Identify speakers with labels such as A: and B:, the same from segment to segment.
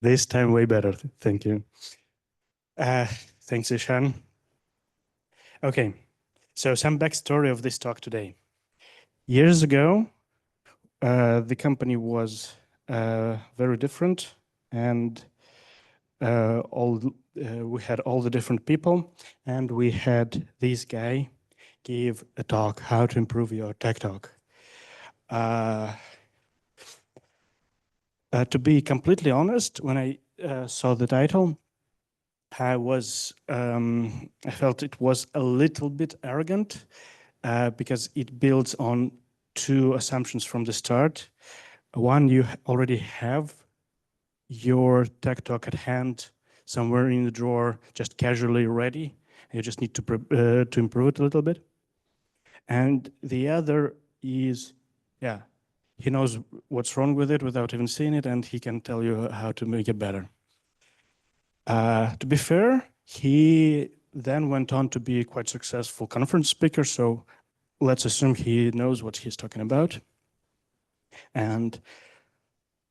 A: This time way better. Thank you. Thanks, Ishan. Okay, so some backstory of this talk today. Years ago, the company was very different, and we had all the different people, and we had this guy give a talk, how to improve your tech talk. To be completely honest, when I saw the title, I felt it was a little bit arrogant because it builds on two assumptions from the start. One, you already have your tech talk at hand somewhere in the drawer, just casually ready. You just need to improve it a little bit. And the other is, yeah, he knows what's wrong with it without even seeing it, and he can tell you how to make it better. To be fair, he then went on to be a quite successful conference speaker, so let's assume he knows what he's talking about. And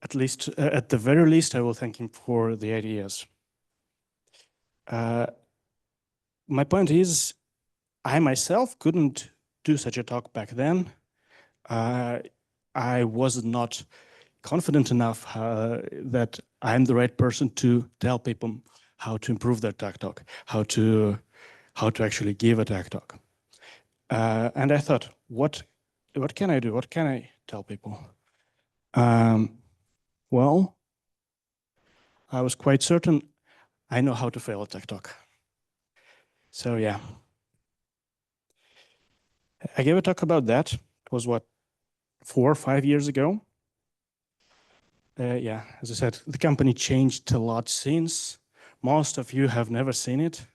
A: at least, at the very least, I will thank him for the ideas. My point is, I myself couldn't do such a talk back then. I was not confident enough that I'm the right person to tell people how to improve their tech talk, how to actually give a tech talk. And I thought, what can I do? What can I tell people? Well, I was quite certain I know how to fail a tech talk. So yeah, I gave a talk about that. It was what, 4 or 5 years ago. Yeah, as I said, the company changed a lot since. Most of you have never seen it.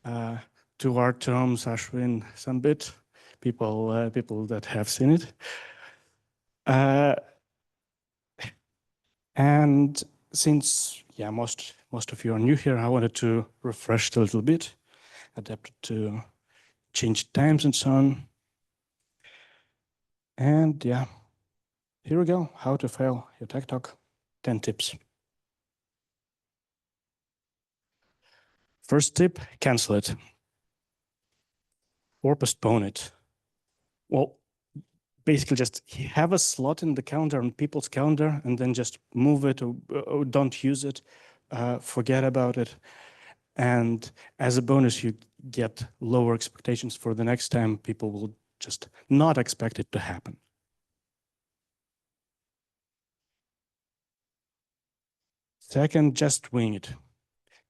A: To our terms, Ashwin, some bit, people that have seen it. And since, yeah, most of you are new here, I wanted to refresh it a little bit, adapt it to changed times and so on. And yeah, here we go, how to fail your tech talk, 10 tips. First tip, cancel it or postpone it. Well, basically just have a slot in the calendar, on people's calendar, and then just move it or don't use it, forget about it. And as a bonus, you get lower expectations for the next time. People will just not expect it to happen. Second, just wing it.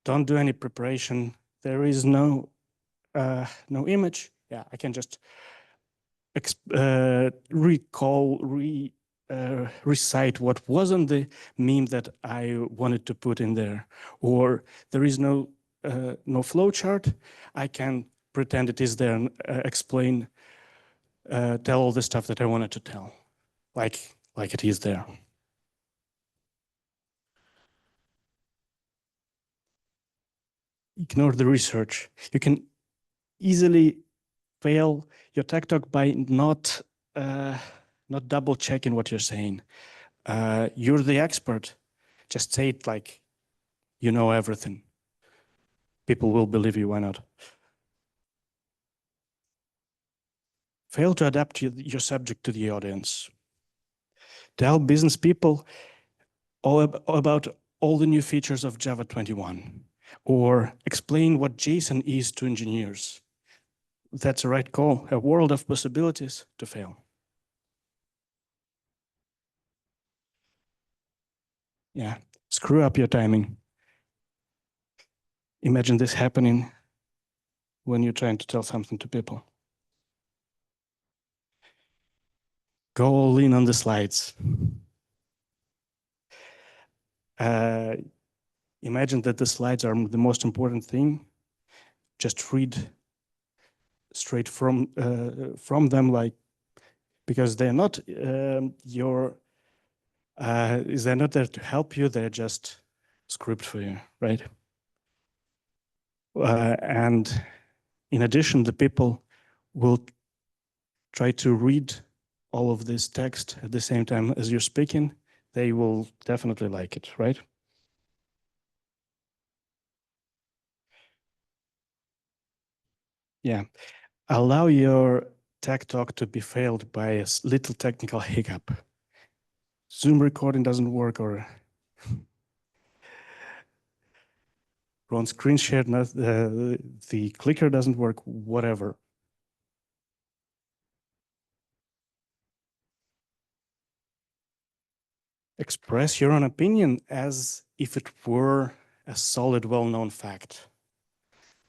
A: Don't do any preparation. There is no image. Yeah, I can just recite what wasn't the meme that I wanted to put in there, or there is no flow chart. I can pretend it is there and explain, tell all the stuff that I wanted to tell, like it is there. Ignore the research. You can easily fail your tech talk by not double checking what you're saying. You're the expert. Just say it like you know everything. People will believe you. Why not? Fail to adapt your subject to the audience. Tell business people about all the new features of Java 21, or explain what JSON is to engineers. That's a right call, a world of possibilities to fail. Yeah, screw up your timing. Imagine this happening when you're trying to tell something to people. Go all in on the slides. Imagine that the slides are the most important thing. Just read straight from them, like, because they're not they're not there to help you. They're just script for you, right? And in addition, the people will try to read all of this text at the same time as you're speaking, they will definitely like it, right? Yeah. Allow your tech talk to be failed by a little technical hiccup. Zoom recording doesn't work, or on screen share, the clicker doesn't work, whatever. Express your own opinion as if it were a solid, well-known fact.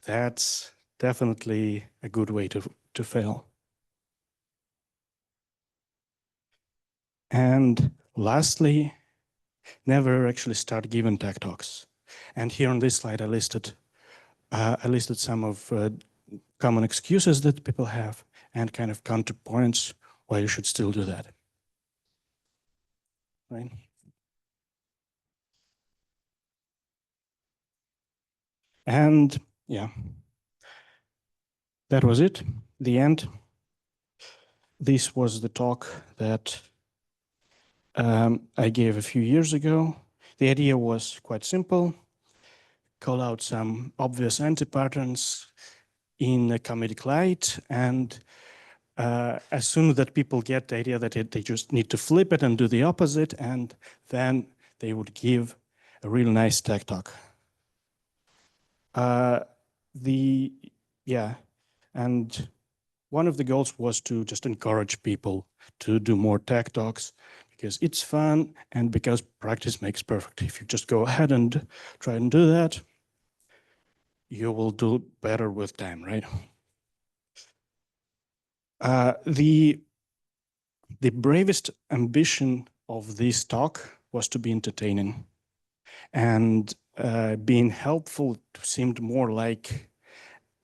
A: That's definitely a good way to fail. And lastly, never actually start giving tech talks. And here on this slide, I listed some of common excuses that people have and kind of counterpoints why you should still do that. Right? And yeah, that was it. The end. This was the talk that I gave a few years ago. The idea was quite simple. Call out some obvious anti-patterns in a comedic light, and as soon as that people get the idea that they just need to flip it and do the opposite, and then they would give a real nice tech talk. And one of the goals was to just encourage people to do more tech talks because it's fun and because practice makes perfect. If you just go ahead and try and do that, you will do better with time, right? The bravest ambition of this talk was to be entertaining, and being helpful seemed more like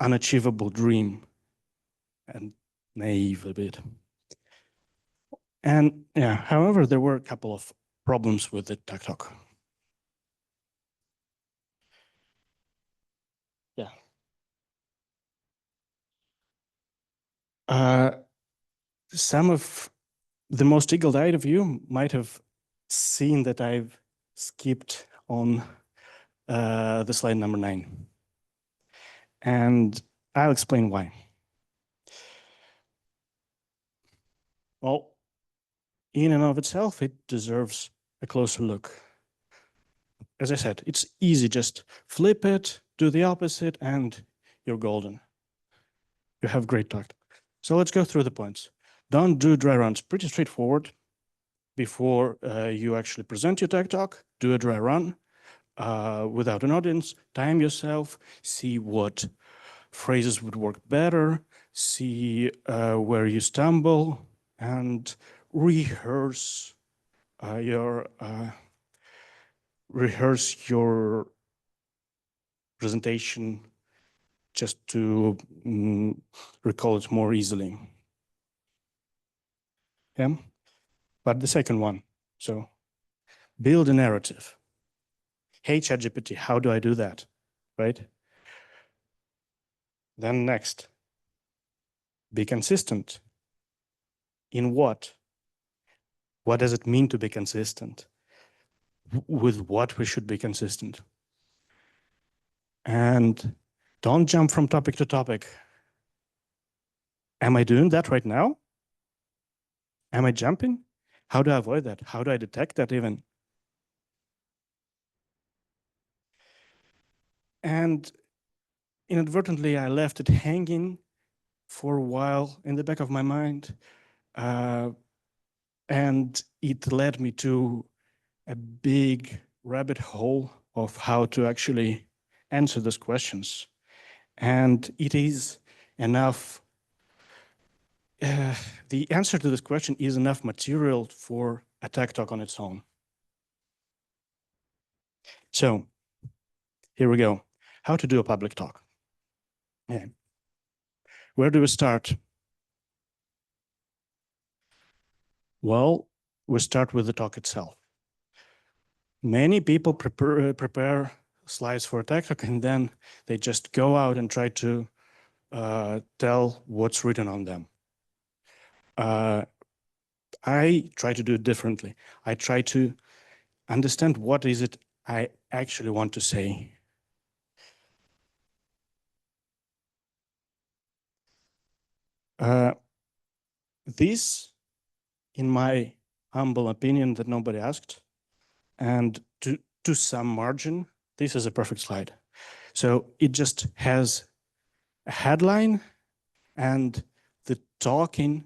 A: unachievable dream and naive a bit. And yeah, however, there were a couple of problems with the tech talk. Yeah. Some of the most eagle-eyed of you might have seen that I've skipped on the slide number 9. And I'll explain why. Well, in and of itself, it deserves a closer look. As I said, it's easy, just flip it, do the opposite, and you're golden. You have great talk. So let's go through the points. Don't do dry runs. Pretty straightforward. Before you actually present your tech talk, do a dry run without an audience, time yourself, see what phrases would work better, see where you stumble, and rehearse your presentation just to recall it more easily. Yeah, but the second one, so build a narrative. Hey, ChatGPT, how do I do that? Right? Then next, be consistent. In what? What does it mean to be consistent? With what we should be consistent? And don't jump from topic to topic. Am I doing that right now? Am I jumping? How do I avoid that? How do I detect that even? And inadvertently, I left it hanging for a while in the back of my mind. And it led me to a big rabbit hole of how to actually answer those questions. And it is enough, the answer to this question is enough material for a tech talk on its own. So here we go. How to do a public talk. Yeah. Where do we start? Well, we start with the talk itself. Many people prepare slides for a tech talk and then they just go out and try to tell what's written on them. I try to do it differently. I try to understand what is it I actually want to say. This, in my humble opinion that nobody asked, and to some margin, this is a perfect slide. So it just has a headline, and the talking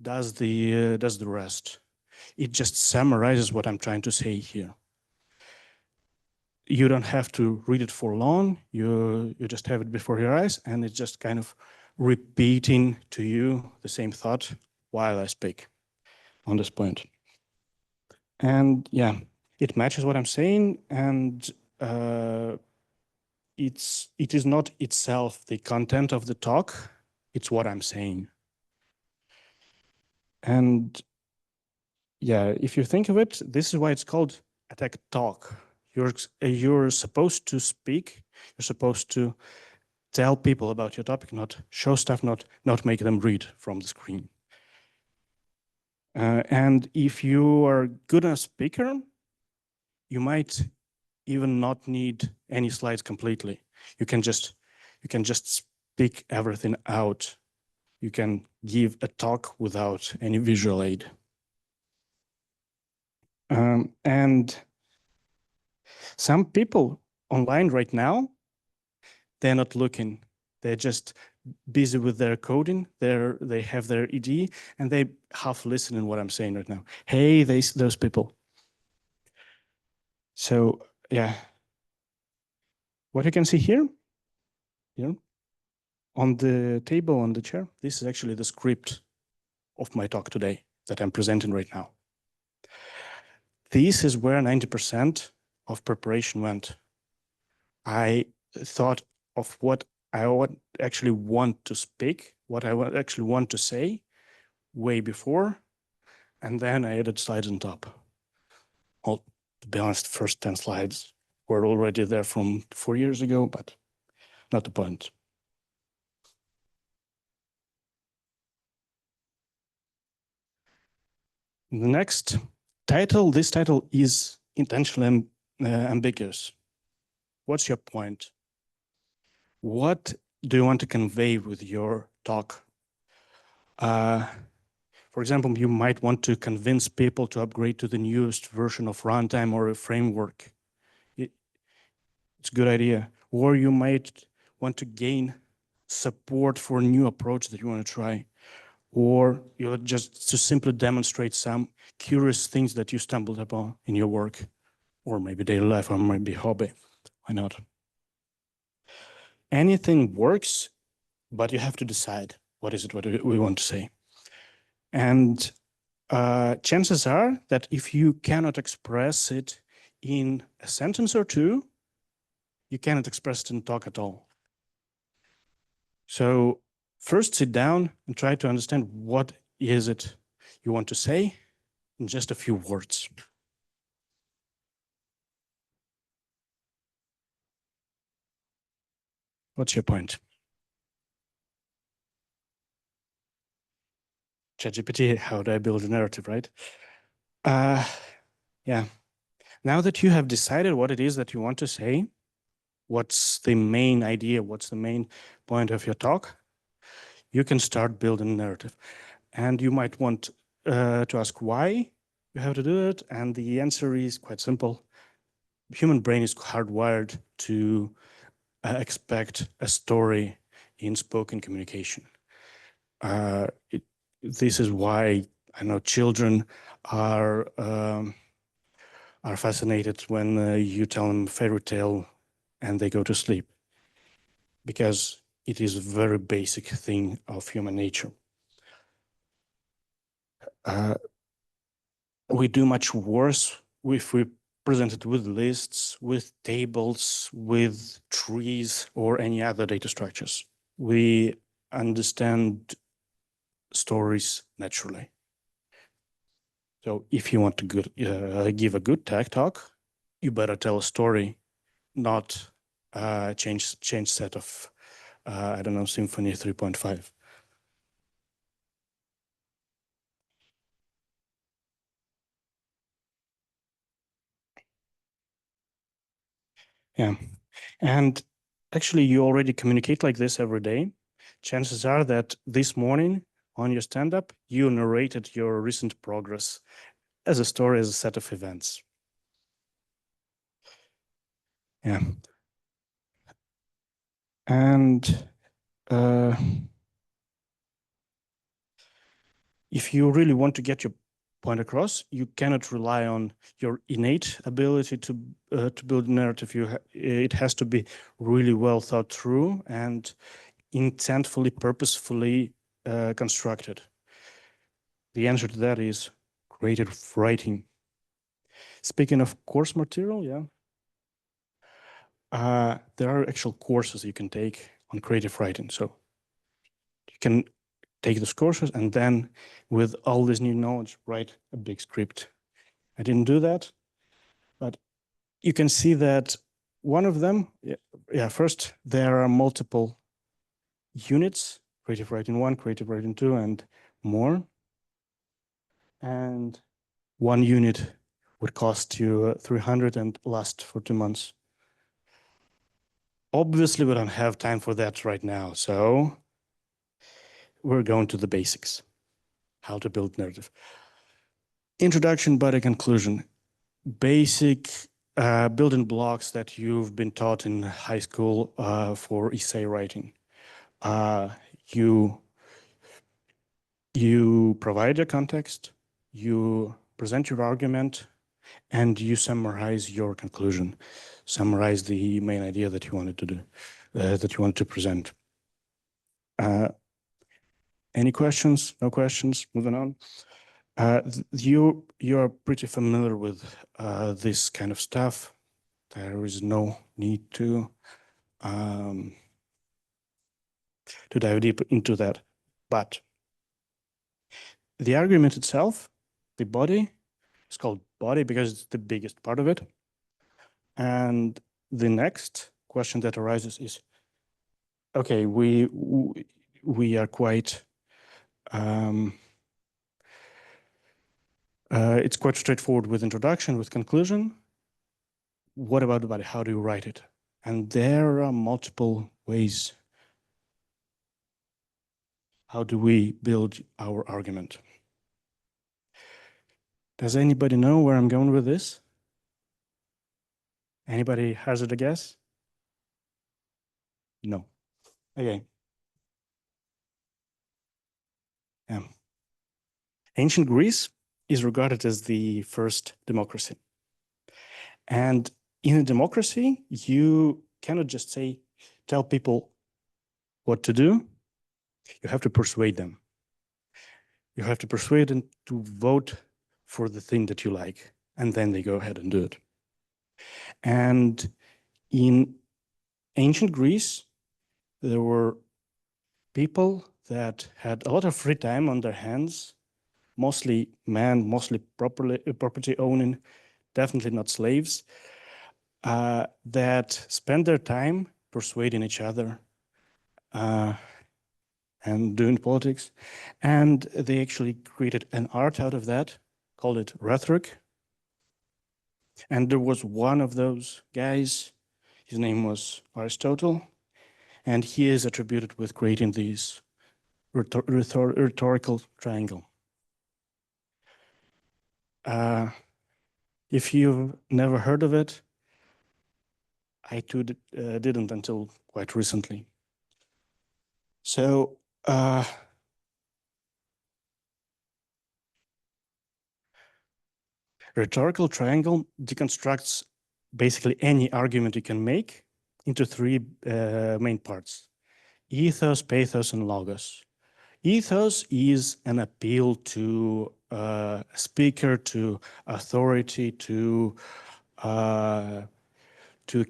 A: does the rest. It just summarizes what I'm trying to say here. You don't have to read it for long. You just have it before your eyes, and it's just kind of repeating to you the same thought while I speak on this point. And yeah, it matches what I'm saying, and it is not itself the content of the talk, it's what I'm saying. And yeah, if you think of it, this is why it's called a tech talk. You're supposed to speak, you're supposed to tell people about your topic, not show stuff, not make them read from the screen. And if you are good as a speaker, you might even not need any slides completely. You can just speak everything out. You can give a talk without any visual aid. And some people online right now, they're not looking. They're just busy with their coding. They have their ED, and they half listening what I'm saying right now. Hey, those people. So yeah, what you can see here, on the table, on the chair, this is actually the script of my talk today that I'm presenting right now. This is where 90% of preparation went. I thought of what I would actually want to speak, what I would actually want to say way before, and then I added slides on top. Well, to be honest, first 10 slides were already there from 4 years ago, but not the point. The next title, this title is intentionally ambiguous. What's your point? What do you want to convey with your talk? For example, you might want to convince people to upgrade to the newest version of runtime or a framework. It's a good idea. Or you might want to gain support for a new approach that you want to try. Or you just to simply demonstrate some curious things that you stumbled upon in your work, or maybe daily life, or maybe hobby. Why not? Anything works, but you have to decide what is it what we want to say. And chances are that if you cannot express it in a sentence or two, you cannot express it in talk at all. So first sit down and try to understand what is it you want to say in just a few words. What's your point? ChatGPT, how do I build a narrative, right? Yeah. Now that you have decided what it is that you want to say, what's the main idea, what's the main point of your talk, you can start building a narrative. And you might want to ask why you have to do it. And the answer is quite simple. The human brain is hardwired to expect a story in spoken communication. This is why I know children are fascinated when you tell them fairy tale and they go to sleep, because it is a very basic thing of human nature. We do much worse if we present it with lists, with tables, with trees, or any other data structures. We understand stories naturally. So if you want to give a good tech talk, you better tell a story, not change set of, I don't know, Symfony 3.5. Yeah. And actually, you already communicate like this every day. Chances are that this morning on your stand-up, you narrated your recent progress as a story, as a set of events. Yeah. And uh, if you really want to get your point across, you cannot rely on your innate ability to build narrative. It has to be really well thought through and intentfully, purposefully constructed. The answer to that is creative writing. Speaking of course material, yeah, there are actual courses you can take on creative writing. So you can take those courses and then with all this new knowledge, write a big script. I didn't do that, but you can see that one of them, yeah, first there are multiple units, creative writing 1, creative writing 2, and more. And one unit would cost you 300 and last for 2 months. Obviously, we don't have time for that right now, so we're going to the basics. How to build narrative. Introduction, body, conclusion. Basic building blocks that you've been taught in high school for essay writing. Uh, you you provide a context, you present your argument, and you summarize your conclusion. Summarize the main idea that you wanted to do, that you want to present. Any questions? No questions? Moving on. You're pretty familiar with this kind of stuff. There is no need to dive deep into that. But the argument itself, the body, it's called body because it's the biggest part of it. And the next question that arises is, okay, we are quite it's quite straightforward with introduction, with conclusion. What about the body? How do you write it? And there are multiple ways. How do we build our argument? Does anybody know where I'm going with this? Anybody hazard a guess? No. Okay. Yeah. Ancient Greece is regarded as the first democracy. And in a democracy, you cannot just tell people what to do. You have to persuade them. You have to persuade them to vote for the thing that you like, and then they go ahead and do it. And in ancient Greece, there were people that had a lot of free time on their hands, mostly men, mostly property owning, definitely not slaves, that spend their time persuading each other and doing politics. And they actually created an art out of that, called it rhetoric. And there was one of those guys, his name was Aristotle, and he is attributed with creating this rhetorical triangle. If you've never heard of it, I too didn't until quite recently. So rhetorical triangle deconstructs basically any argument you can make into three main parts: ethos, pathos, and logos. Ethos is an appeal to a speaker, to authority, to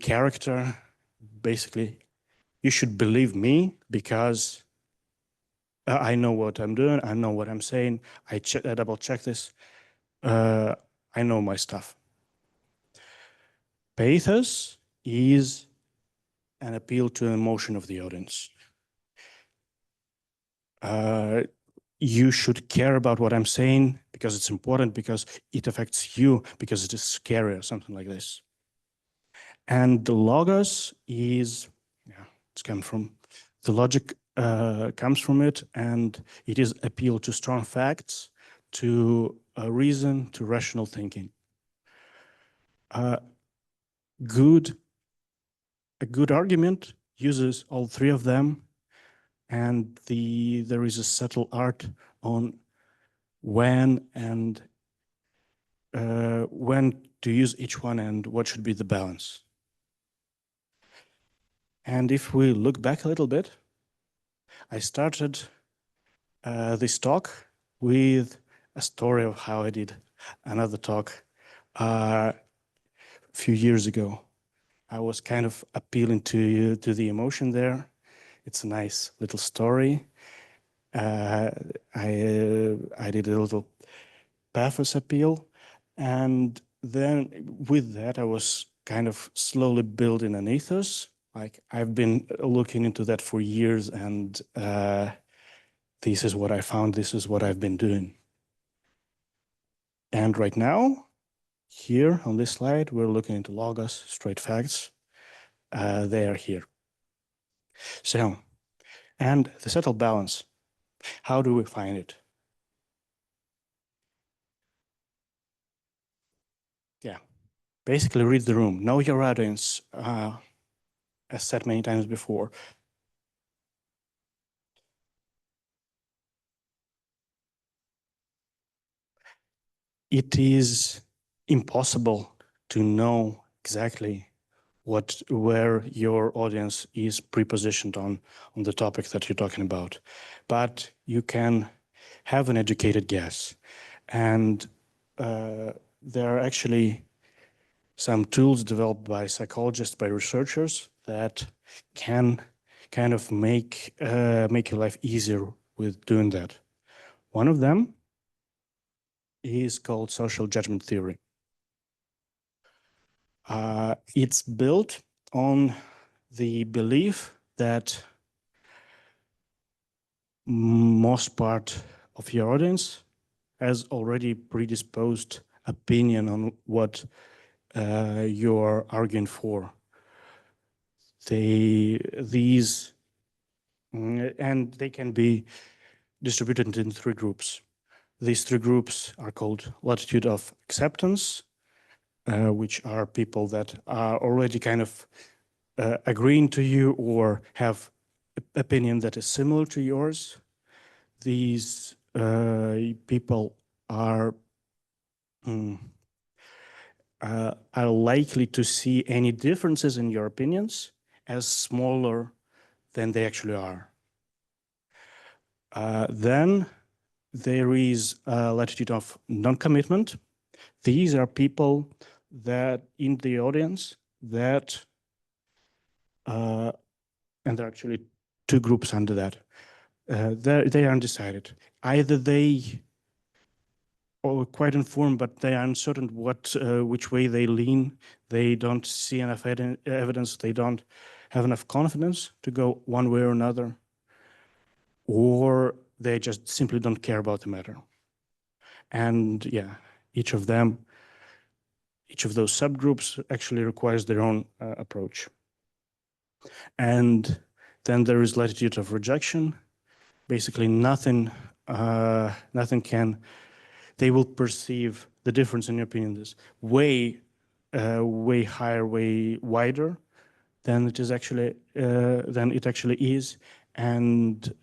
A: character. Basically, you should believe me because I know what I'm doing. I know what I'm saying. I double check this. I know my stuff. Pathos is an appeal to the emotion of the audience. You should care about what I'm saying because it's important, because it affects you, because it is scary or something like this. And the logos is, yeah, it's come from the logic comes from it, and it is appeal to strong facts, to reason, to rational thinking. Uh, good, a good argument uses all three of them, and there is a subtle art on when and when to use each one and what should be the balance. And if we look back a little bit, I started this talk with a story of how I did another talk a few years ago. I was kind of appealing to the emotion there. It's a nice little story. I did a little pathos appeal, and then with that, I was kind of slowly building an ethos. Like I've been looking into that for years, and this is what I found. This is what I've been doing. And right now, here on this slide, we're looking into logos, straight facts. They are here. So, and the subtle balance, how do we find it? Yeah, basically read the room, know your audience, as said many times before. It is impossible to know exactly where your audience is prepositioned on the topic that you're talking about, but you can have an educated guess. And there are actually some tools developed by psychologists, by researchers that can kind of make your life easier with doing that. One of them is called social judgment theory. It's built on the belief that most part of your audience has already predisposed opinion on what you're arguing for. These and they can be distributed in three groups. These three groups are called latitude of acceptance, which are people that are already kind of agreeing to you or have opinion that is similar to yours. These people are are likely to see any differences in your opinions as smaller than they actually are. Then there is a latitude of non-commitment. These are people that in the audience that, and there are actually two groups under that. They are undecided. Either they are quite informed, but they are uncertain which way they lean. They don't see enough evidence. They don't have enough confidence to go one way or another, or they just simply don't care about the matter. And yeah, each of those subgroups actually requires their own approach. And then there is latitude of rejection. Basically, nothing can. They will perceive the difference in your opinion is way higher, way wider than it actually is, and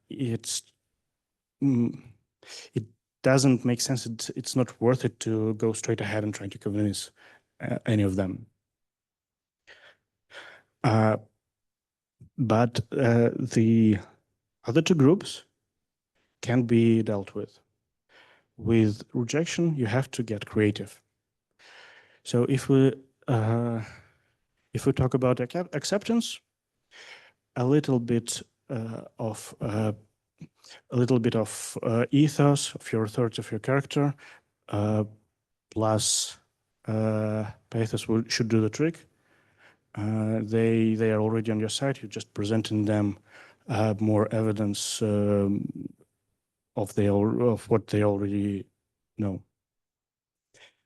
A: it doesn't make sense. It's not worth it to go straight ahead and try to convince any of them. But the other two groups can be dealt with. With rejection, you have to get creative. So if we talk about acceptance, a little bit of ethos of your thoughts of your character, plus pathos should do the trick. They are already on your side. You're just presenting them more evidence of what they already know.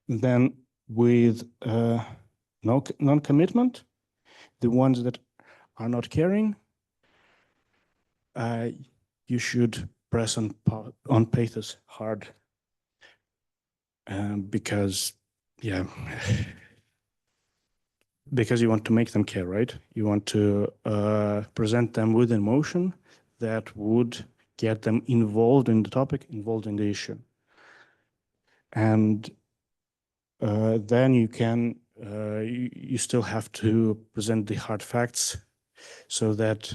A: And then with non-commitment, the ones that are not caring, you should press on pathos hard, because, yeah, because you want to make them care, right? You want to present them with emotion that would get them involved in the topic, involved in the issue. And then you still have to present the hard facts so that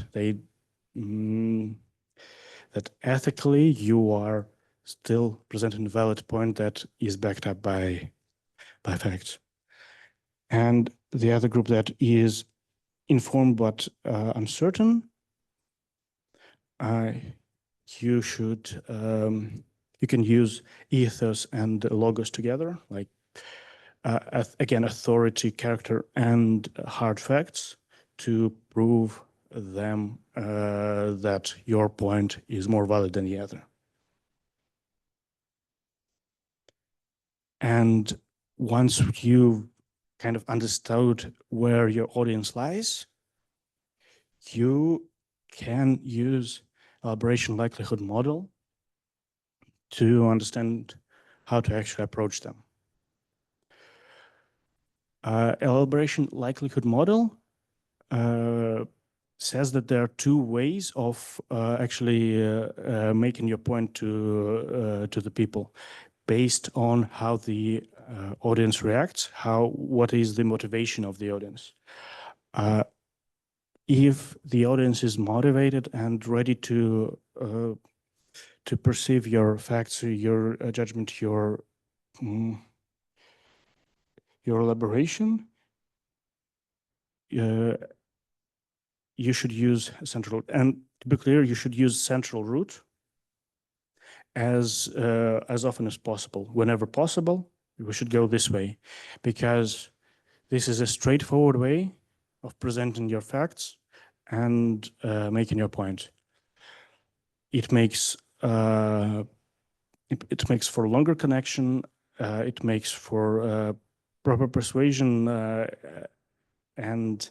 A: that ethically you are still presenting a valid point that is backed up by facts. And the other group that is informed but uncertain, you should you can use ethos and logos together, like again, authority, character, and hard facts to prove them that your point is more valid than the other. And once you've kind of understood where your audience lies, you can use elaboration likelihood model to understand how to actually approach them. Elaboration likelihood model says that there are two ways of actually making your point to the people, based on how the audience reacts, what is the motivation of the audience. If the audience is motivated and ready to perceive your facts, your judgment, your elaboration, you should use central, and to be clear, you should use central root as often as possible. Whenever possible, we should go this way, because this is a straightforward way of presenting your facts and making your point. It makes it makes for longer connection. It makes for proper persuasion, and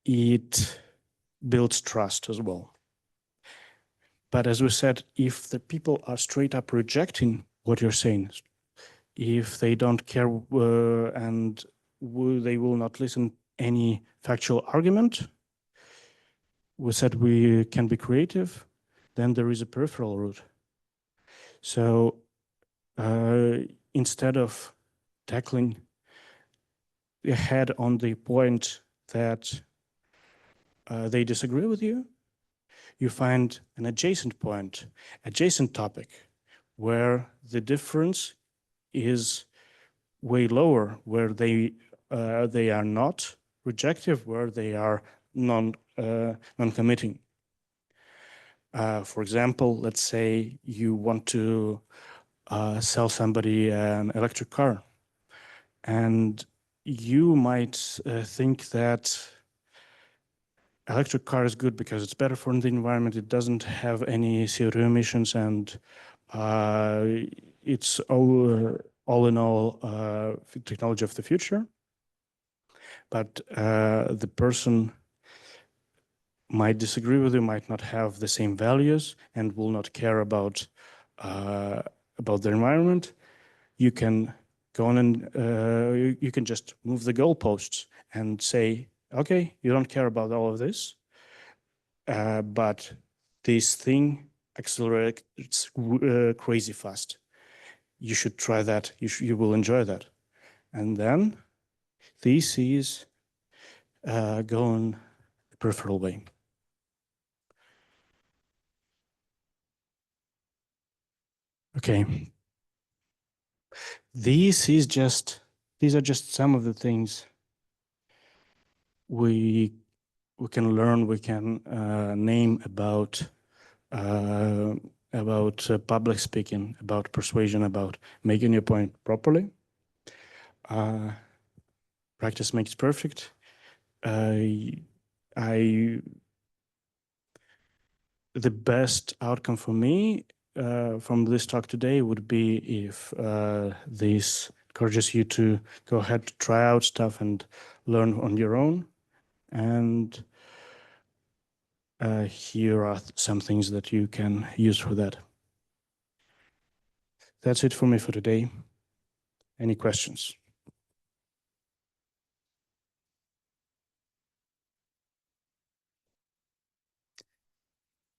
A: it builds trust as well. But as we said, if the people are straight up rejecting what you're saying, if they don't care and they will not listen any factual argument, we said we can be creative, then there is a peripheral route. So instead of tackling the head on the point that they disagree with you, you find an adjacent point, adjacent topic, where the difference is way lower, where they are not rejective, where they are non-committing. For example, let's say you want to sell somebody an electric car, and you might think that electric car is good because it's better for the environment. It doesn't have any CO2 emissions, and it's all in all technology of the future. But the person might disagree with you, might not have the same values, and will not care about the environment. You can go on and you can just move the goalposts and say, okay, you don't care about all of this, but this thing accelerates crazy fast. You should try that. You will enjoy that. And then this is going the peripheral way. Okay. These are just some of the things we can learn, we can name about public speaking, about persuasion, about making your point properly. Practice makes perfect. The best outcome for me from this talk today would be if this encourages you to go ahead to try out stuff and learn on your own. And here are some things that you can use for that. That's it for me for today. Any questions?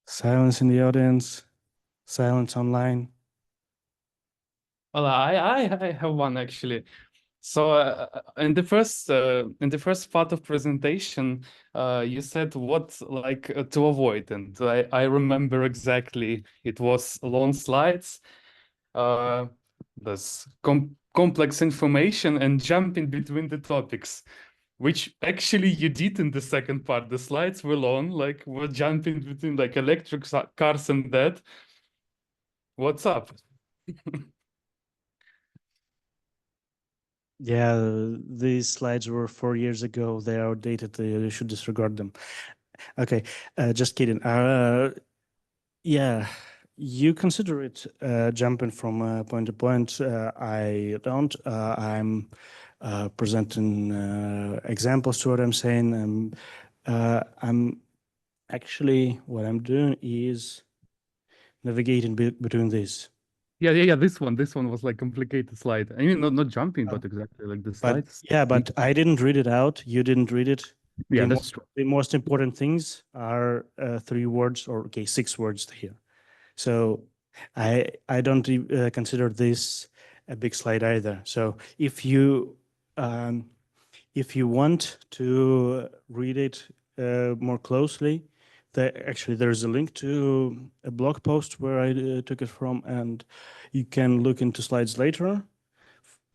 A: Silence in the audience, silence online.
B: Well, I have one actually. So in the first part of presentation, you said what like to avoid, and I remember exactly. It was long slides, this complex information, and jumping between the topics, which actually you did in the second part. The slides were long, like we're jumping between like electric cars and that. What's up?
A: Yeah, these slides were 4 years ago. They are outdated. You should disregard them. Okay, just kidding. Yeah, you consider it jumping from point to point. I don't. I'm presenting examples to what I'm saying. I'm actually what I'm doing is navigating between these.
B: Yeah. This one was like complicated slide. I mean, not jumping, but exactly like the
A: But
B: slides.
A: yeah, but I didn't read it out. You didn't read it.
B: Yeah, that's true.
A: The most important things are 3 words, or okay, 6 words here. So I don't consider this a big slide either. So if you want to read it more closely, there's a link to a blog post where I took it from, and you can look into slides later.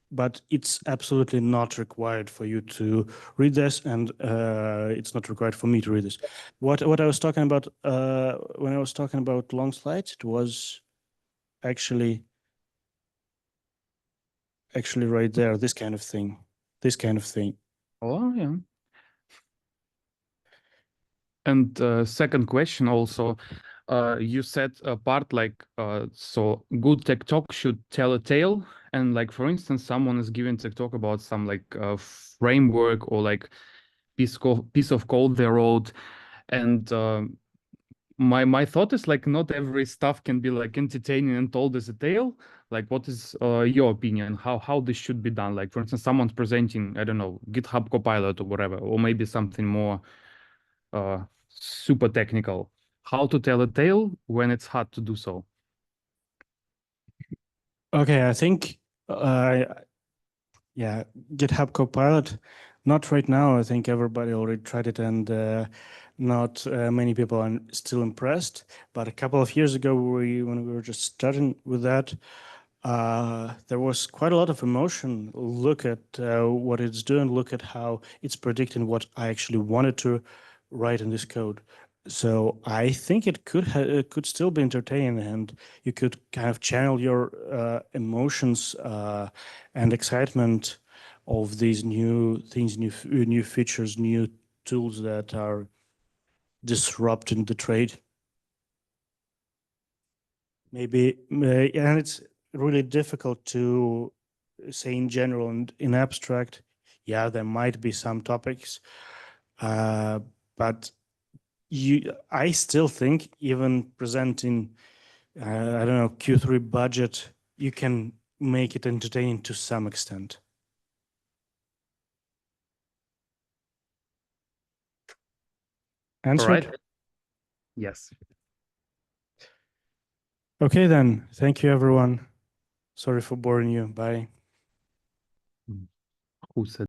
A: But it's absolutely not required for you to read this, and it's not required for me to read this. What I was talking about when I was talking about long slides, it was actually right there, this kind of thing,
B: Oh, yeah. And second question also, you said a part like, so good tech talk should tell a tale. And like, for instance, someone is giving tech talk about some like framework or like piece of code they wrote. And my thought is like, not every stuff can be like entertaining and told as a tale. Like, what is your opinion? How this should be done? Like, for instance, someone's presenting, I don't know, GitHub Copilot or whatever, or maybe something more super technical. How to tell a tale when it's hard to do so.
A: Okay, I think yeah, GitHub Copilot, not right now. I think everybody already tried it, and not many people are still impressed. But a couple of years ago, when we were just starting with that, there was quite a lot of emotion. Look at what it's doing. Look at how it's predicting what I actually wanted to write in this code. So I think it could still be entertaining, and you could kind of channel your emotions and excitement of these new things, new features, new tools that are disrupting the trade. Maybe, and it's really difficult to say in general and in abstract. Yeah, there might be some topics, but I still think even presenting, I don't know, Q3 budget, you can make it entertaining to some extent. Answered?
B: All right. Yes.
A: Okay, then. Thank you, everyone. Sorry for boring you. Bye.
B: Who said